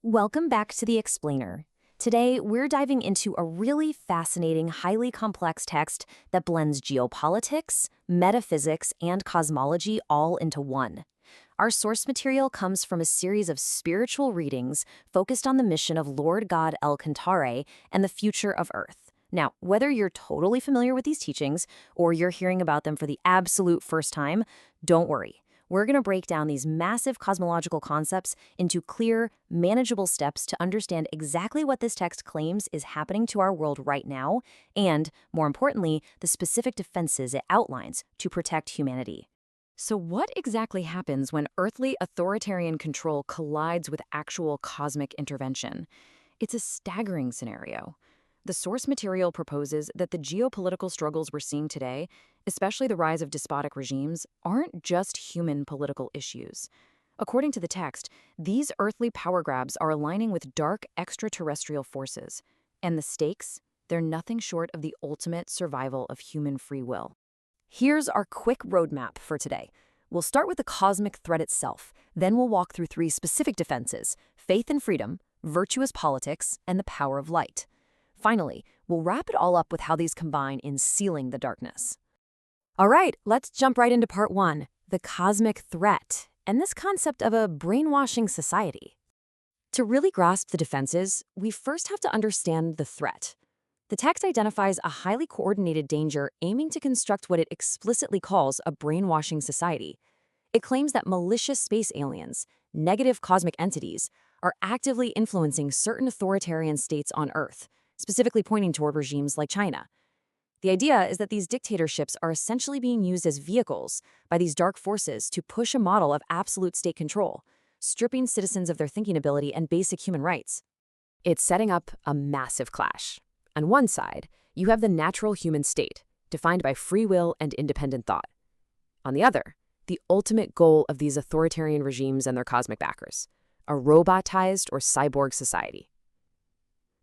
Welcome back to The Explainer. Today, we're diving into a really fascinating, highly complex text that blends geopolitics, metaphysics, and cosmology all into one. Our source material comes from a series of spiritual readings focused on the mission of Lord God El Cantare and the future of Earth. Now, whether you're totally familiar with these teachings or you're hearing about them for the absolute first time, don't worry. We're going to break down these massive cosmological concepts into clear, manageable steps to understand exactly what this text claims is happening to our world right now, and, more importantly, the specific defenses it outlines to protect humanity. So what exactly happens when earthly authoritarian control collides with actual cosmic intervention? It's a staggering scenario. The source material proposes that the geopolitical struggles we're seeing today, especially the rise of despotic regimes, aren't just human political issues. According to the text, these earthly power grabs are aligning with dark extraterrestrial forces. And the stakes? They're nothing short of the ultimate survival of human free will. Here's our quick roadmap for today. We'll start with the cosmic threat itself, then we'll walk through three specific defenses: faith and freedom, virtuous politics, and the power of light. Finally, we'll wrap it all up with how these combine in sealing the darkness. All right, let's jump right into part one, the cosmic threat, and this concept of a brainwashing society. To really grasp the defenses, we first have to understand the threat. The text identifies a highly coordinated danger aiming to construct what it explicitly calls a brainwashing society. It claims that malicious space aliens, negative cosmic entities, are actively influencing certain authoritarian states on Earth, specifically pointing toward regimes like China. The idea is that these dictatorships are essentially being used as vehicles by these dark forces to push a model of absolute state control, stripping citizens of their thinking ability and basic human rights. It's setting up a massive clash. On one side, you have the natural human state, defined by free will and independent thought. On the other, the ultimate goal of these authoritarian regimes and their cosmic backers, a robotized or cyborg society.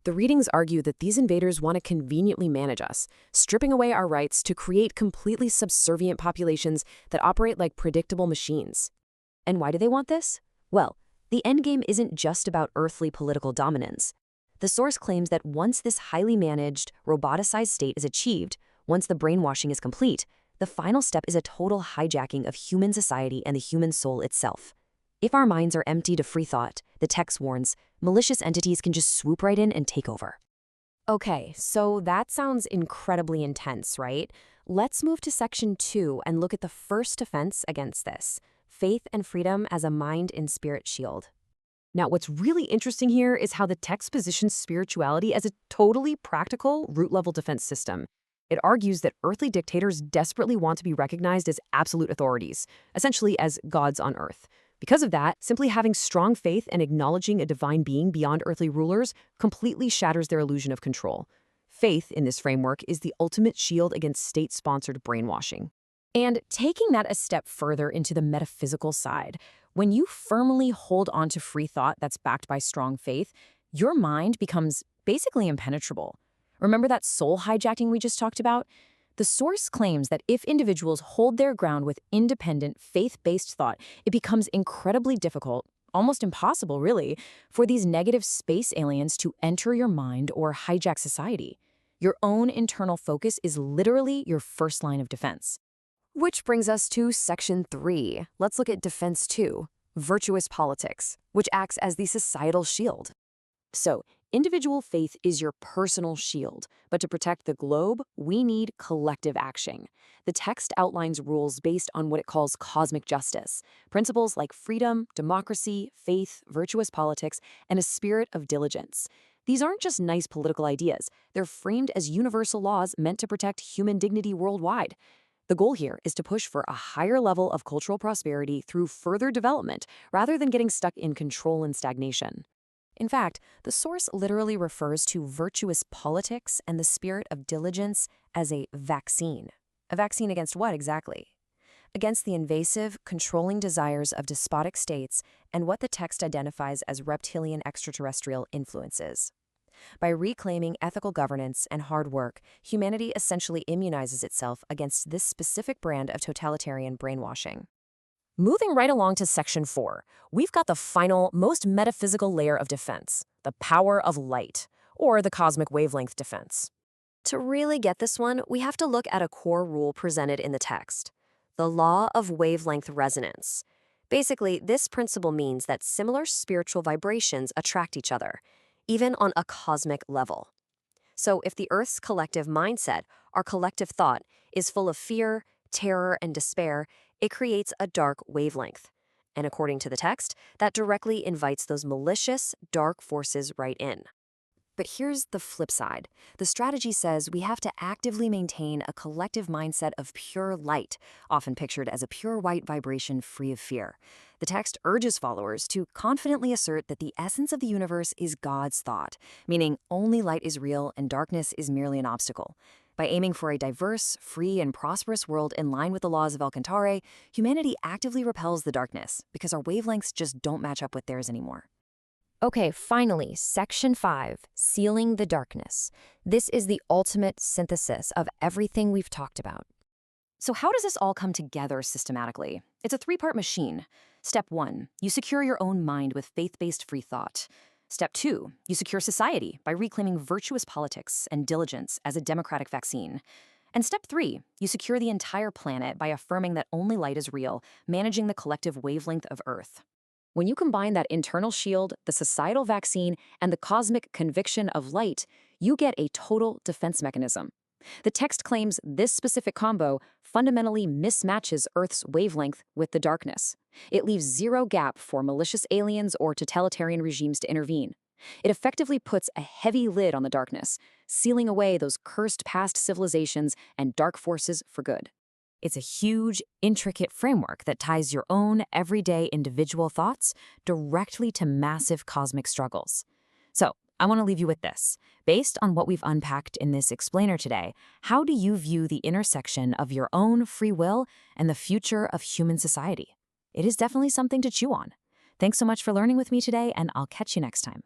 The readings argue that these invaders want to conveniently manage us, stripping away our rights to create completely subservient populations that operate like predictable machines. And why do they want this? Well, the endgame isn't just about earthly political dominance. The source claims that once this highly managed, roboticized state is achieved, once the brainwashing is complete, the final step is a total hijacking of human society and the human soul itself. If our minds are empty to free thought, the text warns, malicious entities can just swoop right in and take over. Okay, so that sounds incredibly intense, right? Let's move to section 2 and look at the first defense against this: faith and freedom as a mind and spirit shield. Now, what's really interesting here is how the text positions spirituality as a totally practical, root-level defense system. It argues that earthly dictators desperately want to be recognized as absolute authorities, essentially as gods on Earth. Because of that, simply having strong faith and acknowledging a divine being beyond earthly rulers completely shatters their illusion of control. Faith, in this framework, is the ultimate shield against state-sponsored brainwashing. And taking that a step further into the metaphysical side, when you firmly hold on to free thought that's backed by strong faith, your mind becomes basically impenetrable. Remember that soul hijacking we just talked about? The source claims that if individuals hold their ground with independent, faith-based thought, it becomes incredibly difficult, almost impossible really, for these negative space aliens to enter your mind or hijack society. Your own internal focus is literally your first line of defense. Which brings us to section 3. Let's look at defense 2, virtuous politics, which acts as the societal shield. So, individual faith is your personal shield, but to protect the globe, we need collective action. The text outlines rules based on what it calls cosmic justice, principles like freedom, democracy, faith, virtuous politics, and a spirit of diligence. These aren't just nice political ideas. They're framed as universal laws meant to protect human dignity worldwide. The goal here is to push for a higher level of cultural prosperity through further development, rather than getting stuck in control and stagnation. In fact, the source literally refers to virtuous politics and the spirit of diligence as a vaccine. A vaccine against what exactly? Against the invasive, controlling desires of despotic states and what the text identifies as reptilian extraterrestrial influences. By reclaiming ethical governance and hard work, humanity essentially immunizes itself against this specific brand of totalitarian brainwashing. Moving right along to Section 4, we've got the final, most metaphysical layer of defense, the power of light, or the cosmic wavelength defense. To really get this one, we have to look at a core rule presented in the text, the law of wavelength resonance. Basically, this principle means that similar spiritual vibrations attract each other, even on a cosmic level. So if the Earth's collective mindset, our collective thought, is full of fear, terror, and despair, it creates a dark wavelength. And according to the text, that directly invites those malicious, dark forces right in. But here's the flip side. The strategy says we have to actively maintain a collective mindset of pure light, often pictured as a pure white vibration free of fear. The text urges followers to confidently assert that the essence of the universe is God's thought, meaning only light is real and darkness is merely an obstacle. By aiming for a diverse, free, and prosperous world in line with the laws of El Cantare, humanity actively repels the darkness because our wavelengths just don't match up with theirs anymore. Okay, finally, Section 5, Sealing the Darkness. This is the ultimate synthesis of everything we've talked about. So how does this all come together systematically? It's a three-part machine. Step 1, you secure your own mind with faith-based free thought. Step 2, you secure society by reclaiming virtuous politics and diligence as a democratic vaccine. And Step 3, you secure the entire planet by affirming that only light is real, managing the collective wavelength of Earth. When you combine that internal shield, the societal vaccine, and the cosmic conviction of light, you get a total defense mechanism. The text claims this specific combo fundamentally mismatches Earth's wavelength with the darkness. It leaves zero gap for malicious aliens or totalitarian regimes to intervene. It effectively puts a heavy lid on the darkness, sealing away those cursed past civilizations and dark forces for good. It's a huge, intricate framework that ties your own everyday individual thoughts directly to massive cosmic struggles. So, I want to leave you with this. Based on what we've unpacked in this explainer today, how do you view the intersection of your own free will and the future of human society? It is definitely something to chew on. Thanks so much for learning with me today, and I'll catch you next time.